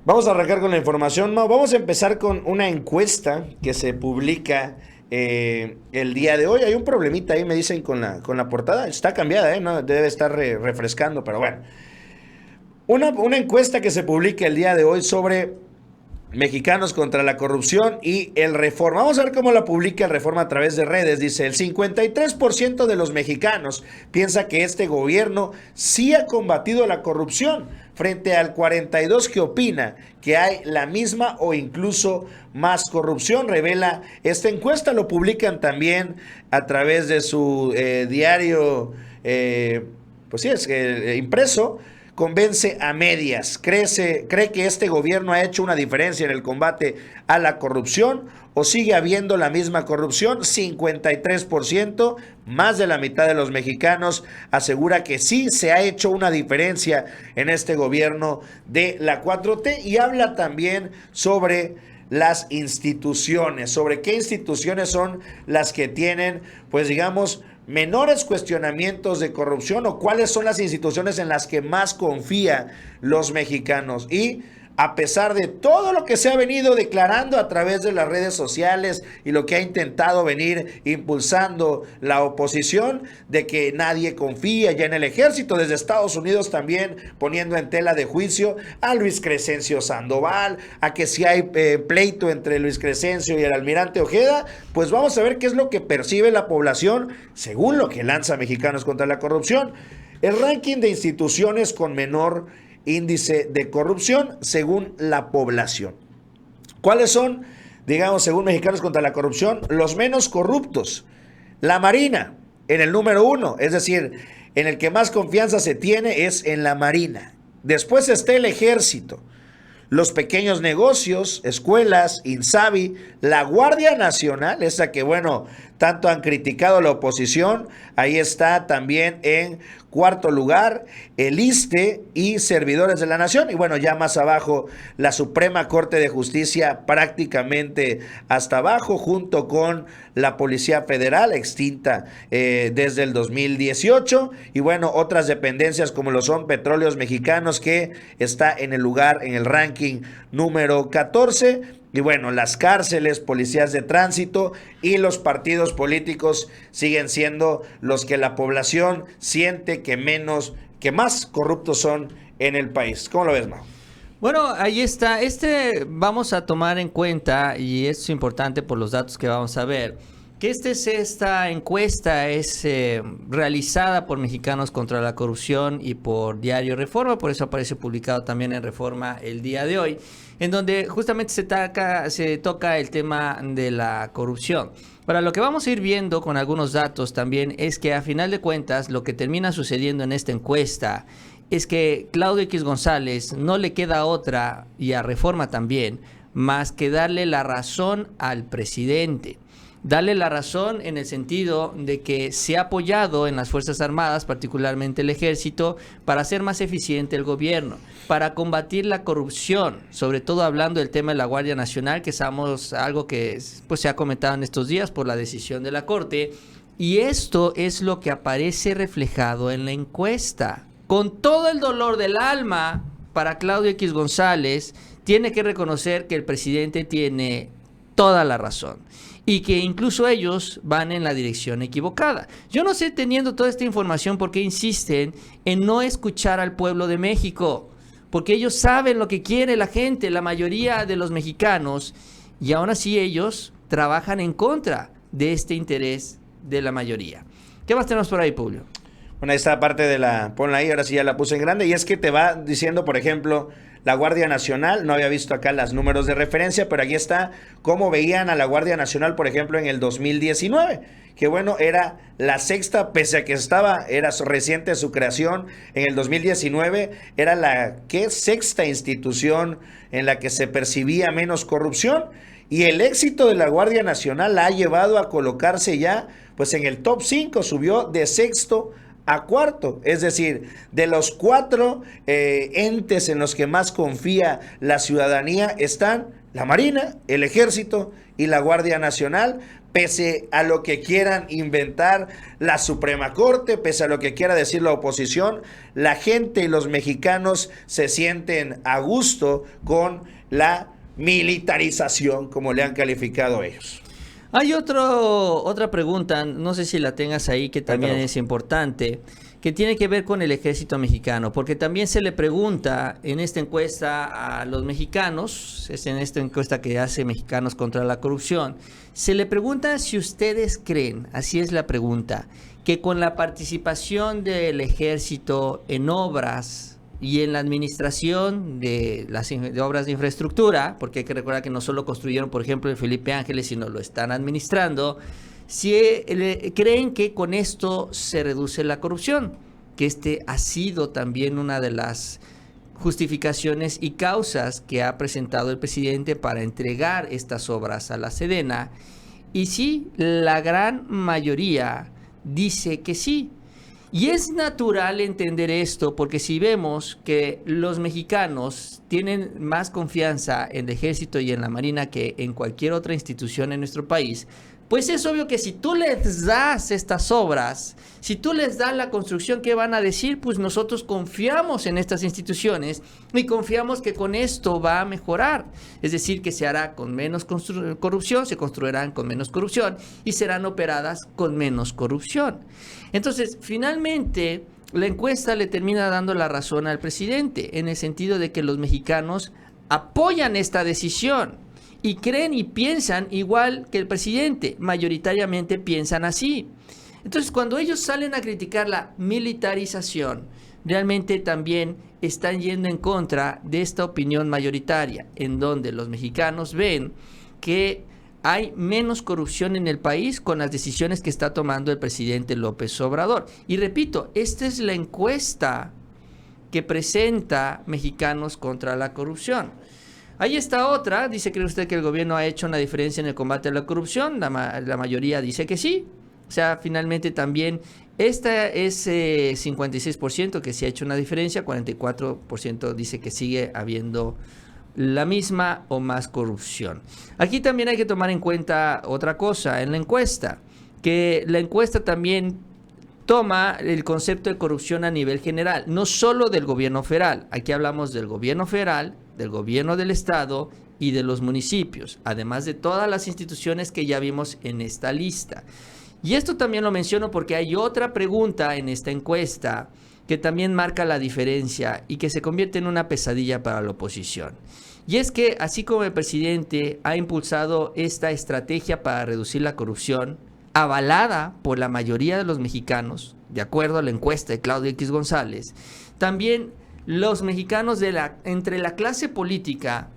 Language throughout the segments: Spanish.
Vamos a arrancar con la información. No, vamos a empezar con una encuesta que se publica el día de hoy. Hay un problemita ahí, me dicen, con la portada. Está cambiada, ¿eh? No, debe estar refrescando, pero bueno. Una encuesta que se publica el día de hoy sobre Mexicanos contra la corrupción y el Reforma. Vamos a ver cómo la publica el Reforma a través de redes. Dice, el 53% de los mexicanos piensa que este gobierno sí ha combatido la corrupción, frente al 42% que opina que hay la misma o incluso más corrupción, revela esta encuesta. Lo publican también a través de su diario, pues sí, es impreso. Convence a medias. ¿Cree que este gobierno ha hecho una diferencia en el combate a la corrupción o sigue habiendo la misma corrupción? 53%, más de la mitad de los mexicanos asegura que sí se ha hecho una diferencia en este gobierno de la 4T, y habla también sobre las instituciones, sobre qué instituciones son las que tienen, pues digamos, menores cuestionamientos de corrupción, o cuáles son las instituciones en las que más confía los mexicanos. Y a pesar de todo lo que se ha venido declarando a través de las redes sociales y lo que ha intentado venir impulsando la oposición, de que nadie confía ya en el ejército, desde Estados Unidos también poniendo en tela de juicio a Luis Crescencio Sandoval, a que si hay pleito entre Luis Crescencio y el almirante Ojeda, pues vamos a ver qué es lo que percibe la población según lo que lanza Mexicanos contra la Corrupción. El ranking de instituciones con menor índice de corrupción según la población. ¿Cuáles son, digamos, según Mexicanos contra la Corrupción, los menos corruptos? La Marina, en el número 1, es decir, en el que más confianza se tiene es en la Marina. Después está el Ejército, los pequeños negocios, escuelas, Insabi, la Guardia Nacional, esa que, bueno, tanto han criticado la oposición, ahí está también en cuarto lugar, el ISSSTE y servidores de la nación. Y bueno, ya más abajo, la Suprema Corte de Justicia, prácticamente hasta abajo, junto con la Policía Federal, extinta desde el 2018. Y bueno, otras dependencias como lo son Petróleos Mexicanos, que está en el lugar, en el ranking número 14. Y bueno, las cárceles, policías de tránsito y los partidos políticos siguen siendo los que la población siente que más corruptos son en el país. ¿Cómo lo ves, Mau? Bueno, ahí está. Vamos a tomar en cuenta, y esto es importante por los datos que vamos a ver, que esta encuesta es realizada por Mexicanos contra la Corrupción y por Diario Reforma, por eso aparece publicado también en Reforma el día de hoy, en donde justamente se toca el tema de la corrupción. Ahora, lo que vamos a ir viendo con algunos datos también es que a final de cuentas lo que termina sucediendo en esta encuesta es que Claudio X González no le queda otra, y a Reforma también, más que darle la razón al presidente. Darle la razón en el sentido de que se ha apoyado en las Fuerzas Armadas, particularmente el Ejército, para hacer más eficiente el gobierno, para combatir la corrupción, sobre todo hablando del tema de la Guardia Nacional, que sabemos algo que pues se ha comentado en estos días por la decisión de la Corte, y esto es lo que aparece reflejado en la encuesta. Con todo el dolor del alma, para Claudio X González, tiene que reconocer que el presidente tiene toda la razón y que incluso ellos van en la dirección equivocada. Yo no sé, teniendo toda esta información, por qué insisten en no escuchar al pueblo de México, porque ellos saben lo que quiere la gente, la mayoría de los mexicanos, y aún así ellos trabajan en contra de este interés de la mayoría. ¿Qué más tenemos por ahí, Publio? Bueno, ahí está parte de ponla ahí, ahora sí ya la puse en grande, y es que te va diciendo, por ejemplo, la Guardia Nacional. No había visto acá los números de referencia, pero aquí está cómo veían a la Guardia Nacional, por ejemplo, en el 2019, que bueno, era la sexta, pese a que era reciente su creación, en el 2019 era la sexta institución en la que se percibía menos corrupción, y el éxito de la Guardia Nacional la ha llevado a colocarse ya pues en el top 5, subió de sexto a cuarto, es decir, de los 4 entes en los que más confía la ciudadanía, están la Marina, el Ejército y la Guardia Nacional, pese a lo que quieran inventar la Suprema Corte, pese a lo que quiera decir la oposición, la gente y los mexicanos se sienten a gusto con la militarización, como le han calificado ellos. Hay otra pregunta, no sé si la tengas ahí, que también es importante, que tiene que ver con el ejército mexicano, porque también se le pregunta en esta encuesta a los mexicanos, es en esta encuesta que hace Mexicanos contra la Corrupción, se le pregunta si ustedes creen, así es la pregunta, que con la participación del ejército en obras y en la administración de obras de infraestructura, porque hay que recordar que no solo construyeron, por ejemplo, el Felipe Ángeles, sino lo están administrando, si creen que con esto se reduce la corrupción, que este ha sido también una de las justificaciones y causas que ha presentado el presidente para entregar estas obras a la Sedena, y sí, la gran mayoría dice que sí. Y es natural entender esto porque si vemos que los mexicanos tienen más confianza en el ejército y en la marina que en cualquier otra institución en nuestro país, pues es obvio que si tú les das estas obras, si tú les das la construcción, ¿qué van a decir? Pues nosotros confiamos en estas instituciones y confiamos que con esto va a mejorar. Es decir, que se hará con menos corrupción, se construirán con menos corrupción y serán operadas con menos corrupción. Entonces, finalmente, la encuesta le termina dando la razón al presidente en el sentido de que los mexicanos apoyan esta decisión. Y creen y piensan igual que el presidente, mayoritariamente piensan así. Entonces, cuando ellos salen a criticar la militarización, realmente también están yendo en contra de esta opinión mayoritaria, en donde los mexicanos ven que hay menos corrupción en el país con las decisiones que está tomando el presidente López Obrador. Y repito, esta es la encuesta que presenta Mexicanos contra la Corrupción. Ahí está otra, dice, ¿cree usted que el gobierno ha hecho una diferencia en el combate a la corrupción? La mayoría dice que sí. O sea, finalmente también esta es 56% que sí ha hecho una diferencia, 44% dice que sigue habiendo la misma o más corrupción. Aquí también hay que tomar en cuenta otra cosa en la encuesta, que la encuesta también toma el concepto de corrupción a nivel general, no solo del gobierno federal. Aquí hablamos del gobierno federal, del gobierno del estado y de los municipios, además de todas las instituciones que ya vimos en esta lista. Y esto también lo menciono porque hay otra pregunta en esta encuesta que también marca la diferencia y que se convierte en una pesadilla para la oposición. Y es que, así como el presidente ha impulsado esta estrategia para reducir la corrupción, avalada por la mayoría de los mexicanos, de acuerdo a la encuesta de Claudio X González, también los mexicanos entre la clase política,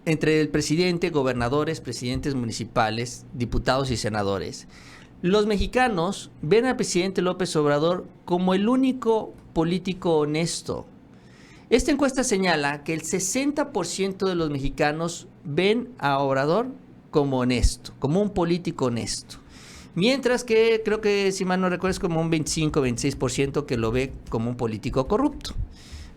entre el presidente, gobernadores, presidentes municipales, diputados y senadores, los mexicanos ven al presidente López Obrador como el único político honesto. Esta encuesta señala que el 60% de los mexicanos ven a Obrador como honesto, como un político honesto. Mientras que creo que, si mal no recuerdo, es como un 25-26% que lo ve como un político corrupto.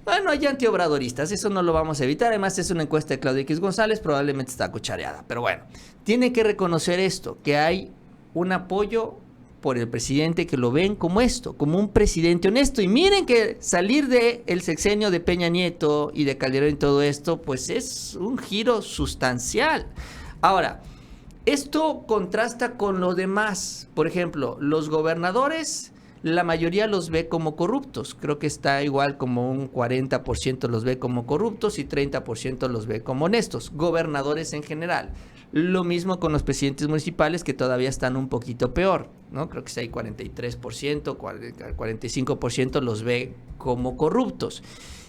Bueno, hay antiobradoristas, eso no lo vamos a evitar. Además, es una encuesta de Claudio X González, probablemente está cuchareada. Pero bueno, tiene que reconocer esto, que hay un apoyo por el presidente que lo ven como esto, como un presidente honesto. Y miren que salir del sexenio de Peña Nieto y de Calderón y todo esto, pues es un giro sustancial. Ahora, esto contrasta con lo demás. Por ejemplo, los gobernadores, la mayoría los ve como corruptos. Creo que está igual, como un 40% los ve como corruptos y 30% los ve como honestos. Gobernadores en general. Lo mismo con los presidentes municipales, que todavía están un poquito peor, ¿no? Creo que hay 43%, 45% los ve como corruptos.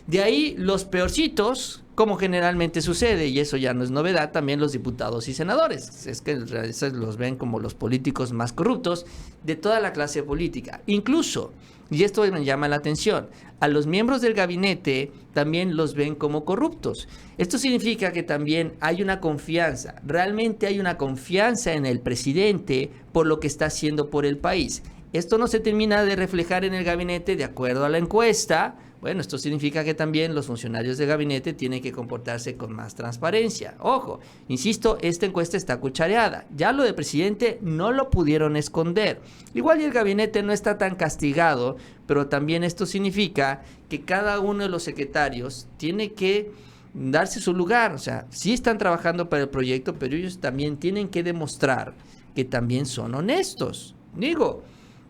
De ahí los peorcitos, como generalmente sucede, y eso ya no es novedad, también los diputados y senadores. Es que los ven como los políticos más corruptos de toda la clase política. Incluso, y esto me llama la atención, a los miembros del gabinete también los ven como corruptos. Esto significa que también hay una confianza, realmente hay una confianza en el presidente por lo que está haciendo por el país. Esto no se termina de reflejar en el gabinete de acuerdo a la encuesta. Bueno, esto significa que también los funcionarios de gabinete tienen que comportarse con más transparencia. Ojo, insisto, esta encuesta está cuchareada. Ya lo del presidente no lo pudieron esconder. Igual y el gabinete no está tan castigado, pero también esto significa que cada uno de los secretarios tiene que darse su lugar. O sea, sí están trabajando para el proyecto, pero ellos también tienen que demostrar que también son honestos. Digo,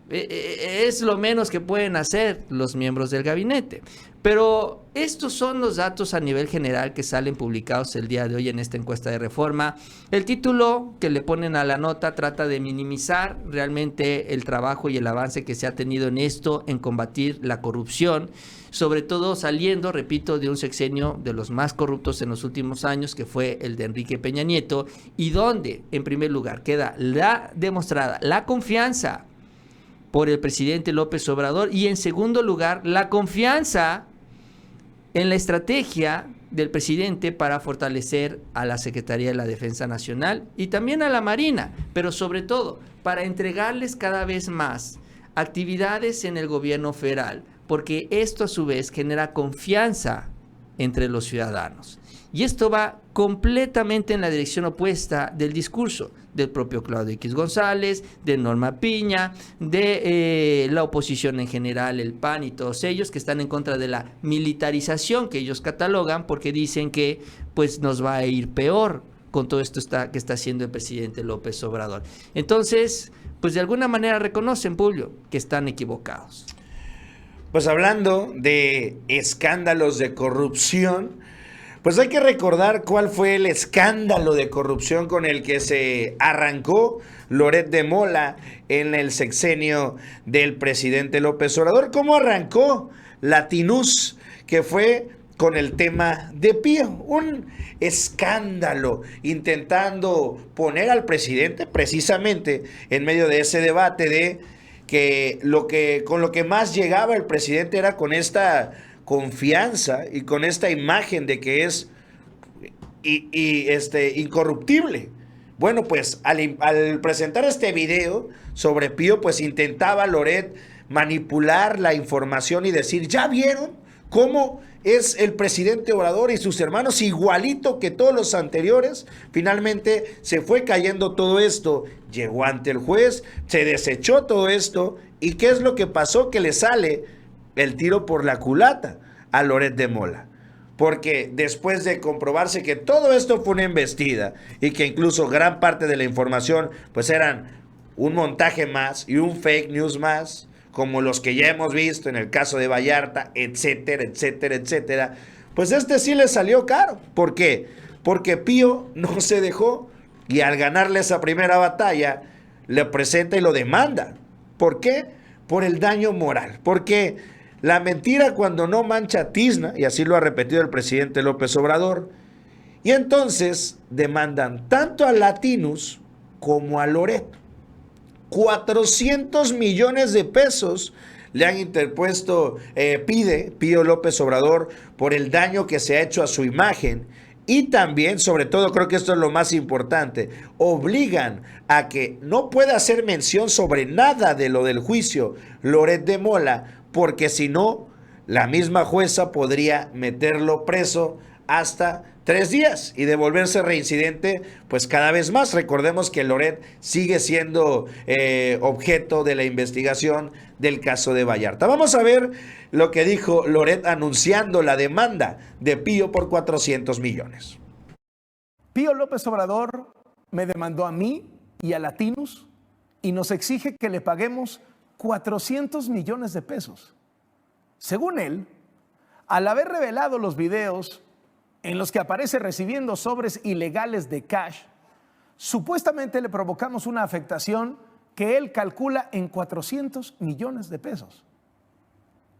es lo menos que pueden hacer los miembros del gabinete. Pero estos son los datos a nivel general que salen publicados el día de hoy en esta encuesta de Reforma. El título que le ponen a la nota trata de minimizar realmente el trabajo y el avance que se ha tenido en esto, en combatir la corrupción, sobre todo saliendo, repito, de un sexenio de los más corruptos en los últimos años, que fue el de Enrique Peña Nieto, y donde, en primer lugar, queda demostrada la confianza por el presidente López Obrador, y en segundo lugar, la confianza en la estrategia del presidente para fortalecer a la Secretaría de la Defensa Nacional y también a la Marina, pero sobre todo para entregarles cada vez más actividades en el gobierno federal, porque esto a su vez genera confianza entre los ciudadanos. Y esto va completamente en la dirección opuesta del discurso del propio Claudio X González, de Norma Piña, de la oposición en general, el PAN y todos ellos que están en contra de la militarización que ellos catalogan, porque dicen que pues nos va a ir peor con todo esto que está haciendo el presidente López Obrador. Entonces, pues de alguna manera reconocen, Publio, que están equivocados. Pues hablando de escándalos de corrupción, pues hay que recordar cuál fue el escándalo de corrupción con el que se arrancó Loret de Mola en el sexenio del presidente López Obrador. ¿Cómo arrancó Latinus? Que fue con el tema de Pío, un escándalo intentando poner al presidente precisamente en medio de ese debate de que con lo que más llegaba el presidente era con esta confianza y con esta imagen de que es incorruptible. Bueno, pues al presentar este video sobre Pío, pues intentaba Loret manipular la información y decir, ¿ya vieron cómo es el presidente Obrador y sus hermanos igualito que todos los anteriores? Finalmente se fue cayendo todo esto, llegó ante el juez, se desechó todo esto, ¿y qué es lo que pasó? Que le sale el tiro por la culata a Loret de Mola. Porque después de comprobarse que todo esto fue una embestida y que incluso gran parte de la información pues eran un montaje más y un fake news más, como los que ya hemos visto en el caso de Vallarta, etcétera, etcétera, etcétera, pues sí le salió caro. ¿Por qué? Porque Pío no se dejó y al ganarle esa primera batalla le presenta y lo demanda. ¿Por qué? Por el daño moral. Porque la mentira cuando no mancha tizna, y así lo ha repetido el presidente López Obrador, y entonces demandan tanto a Latinus como a Loret. 400 millones de pesos le han interpuesto, pide Pío López Obrador por el daño que se ha hecho a su imagen. Y también, sobre todo, creo que esto es lo más importante, obligan a que no pueda hacer mención sobre nada de lo del juicio Loret de Mola, porque si no, la misma jueza podría meterlo preso hasta 3 días y devolverse reincidente pues cada vez más. Recordemos que Loret sigue siendo objeto de la investigación del caso de Vallarta. Vamos a ver lo que dijo Loret anunciando la demanda de Pío por 400 millones. Pío López Obrador me demandó a mí y a Latinus y nos exige que le paguemos 400 millones de pesos. Según él, al haber revelado los videos en los que aparece recibiendo sobres ilegales de cash, supuestamente le provocamos una afectación que él calcula en 400 millones de pesos.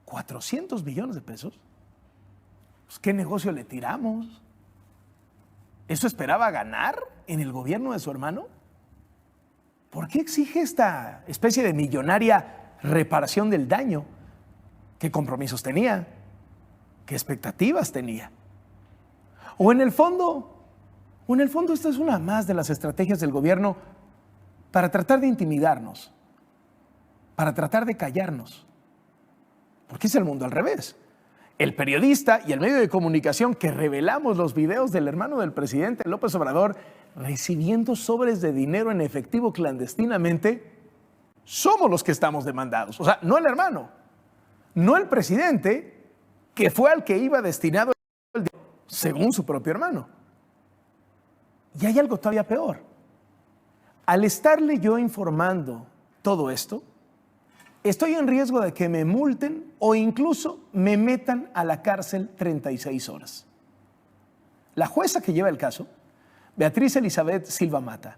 ¿400 millones de pesos? Pues, ¿qué negocio le tiramos? ¿Eso esperaba ganar en el gobierno de su hermano? ¿Por qué exige esta especie de millonaria reparación del daño? ¿Qué compromisos tenía? ¿Qué expectativas tenía? O en el fondo esta es una más de las estrategias del gobierno para tratar de intimidarnos, para tratar de callarnos. Porque es el mundo al revés. el periodista y el medio de comunicación que revelamos los videos del hermano del presidente López Obrador recibiendo sobres de dinero en efectivo clandestinamente, somos los que estamos demandados. O sea, no el hermano, no el presidente, que fue al que iba destinado el dinero, según su propio hermano. Y hay algo todavía peor. Al estarle yo informando todo esto, estoy en riesgo de que me multen o incluso me metan a la cárcel 36 horas. La jueza que lleva el caso, Beatriz Elizabeth Silva Mata,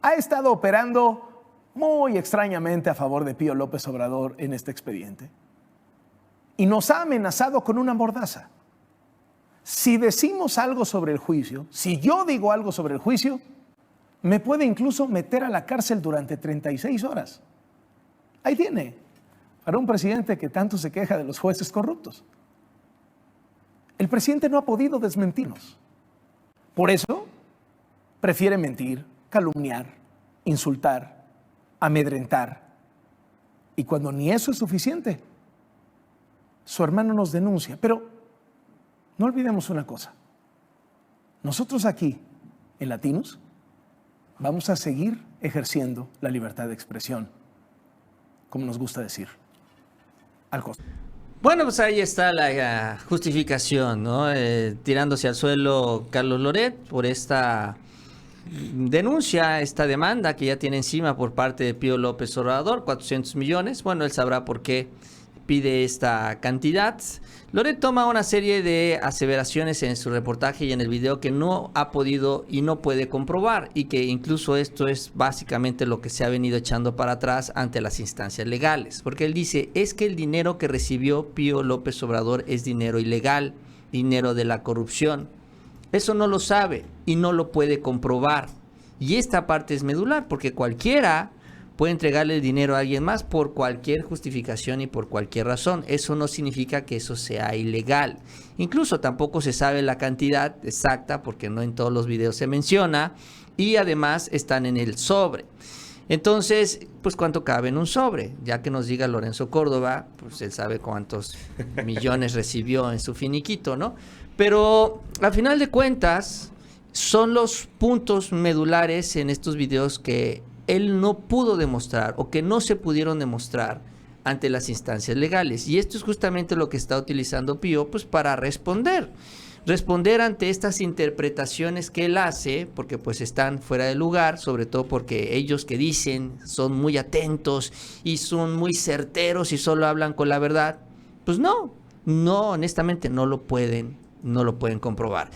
ha estado operando muy extrañamente a favor de Pío López Obrador en este expediente. Y nos ha amenazado con una mordaza. Si decimos algo sobre el juicio, si yo digo algo sobre el juicio, me puede incluso meter a la cárcel durante 36 horas. Ahí tiene, para un presidente que tanto se queja de los jueces corruptos. El presidente no ha podido desmentirnos. Por eso, prefiere mentir, calumniar, insultar, amedrentar. Y cuando ni eso es suficiente, su hermano nos denuncia. Pero no olvidemos una cosa. Nosotros aquí, en Latinos, vamos a seguir ejerciendo la libertad de expresión, como nos gusta decir, al costo. Bueno, pues ahí está la justificación, ¿no? Tirándose al suelo Carlos Loret por esta denuncia, esta demanda que ya tiene encima por parte de Pío López Obrador, 400 millones. Bueno, él sabrá por qué pide esta cantidad. Loret toma una serie de aseveraciones en su reportaje y en el video que no ha podido y no puede comprobar, y que incluso esto es básicamente lo que se ha venido echando para atrás ante las instancias legales, porque él dice, es que el dinero que recibió Pío López Obrador es dinero ilegal, dinero de la corrupción. Eso no lo sabe y no lo puede comprobar, y esta parte es medular, porque cualquiera puede entregarle el dinero a alguien más por cualquier justificación y por cualquier razón. Eso no significa que eso sea ilegal. Incluso tampoco se sabe la cantidad exacta, porque no en todos los videos se menciona, y además están en el sobre. Entonces, pues ¿cuánto cabe en un sobre? Ya que nos diga Lorenzo Córdoba, pues él sabe cuántos millones recibió en su finiquito, ¿no? Pero al final de cuentas, son los puntos medulares en estos videos que él no pudo demostrar o que no se pudieron demostrar ante las instancias legales. Y esto es justamente lo que está utilizando Pío, pues para responder ante estas interpretaciones que él hace, porque pues están fuera de lugar, sobre todo porque ellos que dicen son muy atentos y son muy certeros y solo hablan con la verdad. Pues no, honestamente no lo pueden comprobar.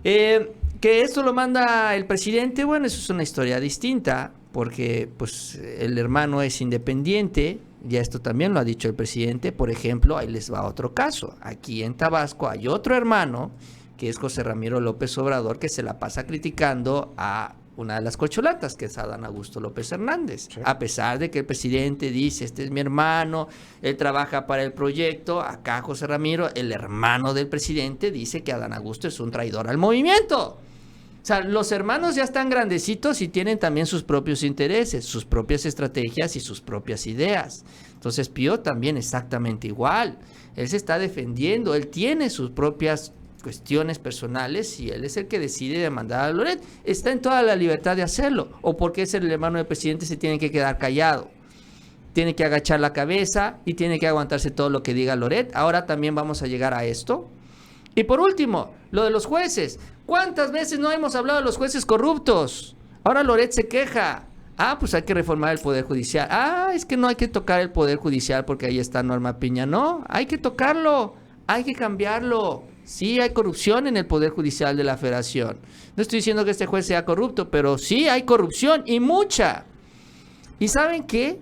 Que esto lo manda el presidente, bueno, eso es una historia distinta, porque pues el hermano es independiente, ya esto también lo ha dicho el presidente. Por ejemplo, ahí les va otro caso. Aquí en Tabasco hay otro hermano, que es José Ramiro López Obrador, que se la pasa criticando a una de las corcholatas, que es Adán Augusto López Hernández. Sí. A pesar de que el presidente dice, este es mi hermano, él trabaja para el proyecto, acá José Ramiro, el hermano del presidente, dice que Adán Augusto es un traidor al movimiento. O sea, los hermanos ya están grandecitos y tienen también sus propios intereses, sus propias estrategias y sus propias ideas. Entonces Pío también exactamente igual. Él se está defendiendo, él tiene sus propias cuestiones personales y él es el que decide demandar a Loret. Está en toda la libertad de hacerlo. O porque es el hermano del presidente se tiene que quedar callado. Tiene que agachar la cabeza y tiene que aguantarse todo lo que diga Loret. Ahora también vamos a llegar a esto. Y por último, lo de los jueces. ¿Cuántas veces no hemos hablado de los jueces corruptos? Ahora Loret se queja. Pues hay que reformar el Poder Judicial. Es que no hay que tocar el Poder Judicial porque ahí está Norma Piña. No, hay que tocarlo, hay que cambiarlo. Sí hay corrupción en el Poder Judicial de la Federación. No estoy diciendo que este juez sea corrupto, pero sí hay corrupción y mucha. ¿Y saben qué?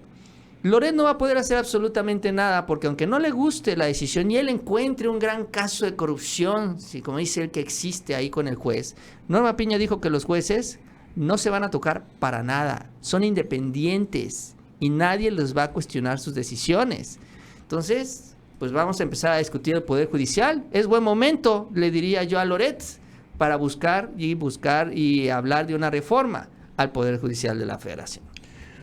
Loret no va a poder hacer absolutamente nada, porque aunque no le guste la decisión y él encuentre un gran caso de corrupción, si como dice él que existe ahí con el juez, Norma Piña dijo que los jueces no se van a tocar para nada, son independientes y nadie les va a cuestionar sus decisiones. Entonces, pues vamos a empezar a discutir el Poder Judicial. Es buen momento, le diría yo a Loret, para buscar y hablar de una reforma al Poder Judicial de la Federación.